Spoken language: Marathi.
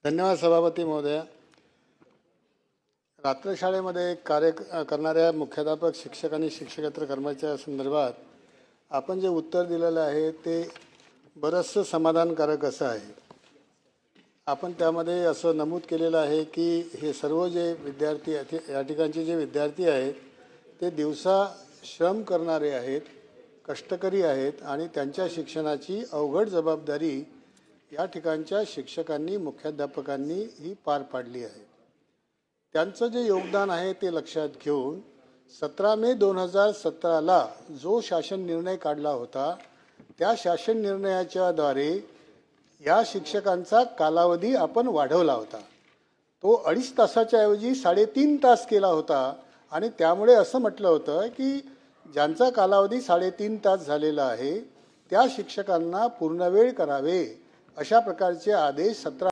धन्यवाद सभापती महोदय. रात्रशाळेमध्ये कार्य करणाऱ्या मुख्याध्यापक शिक्षक आणि शिक्षकेतर कर्मचाऱ्या संदर्भात आपण जे उत्तर दिलेलं आहे ते बरंचसं समाधानकारक असं आहे. आपण त्यामध्ये असं नमूद केलेलं आहे की हे सर्व जे विद्यार्थी या ठिकाणचे जे विद्यार्थी आहेत ते दिवसा श्रम करणारे आहेत, कष्टकरी आहेत आणि त्यांच्या शिक्षणाची अवघड जबाबदारी या ठिकाणच्या शिक्षकांनी मुख्याध्यापकांनी ही पार पाडली आहे. त्यांचं जे योगदान आहे ते लक्षात घेऊन 17 मे 2017ला जो शासन निर्णय काढला होता त्या शासन निर्णयाच्याद्वारे या शिक्षकांचा कालावधी आपण वाढवला होता. तो 2.5 तासाच्या ऐवजी 3.5 तास केला होता आणि त्यामुळे असं म्हटलं होतं की ज्यांचा कालावधी 3.5 तास झालेला आहे त्या शिक्षकांना पूर्णवेळ करावे अशा प्रकारचे आदेश 17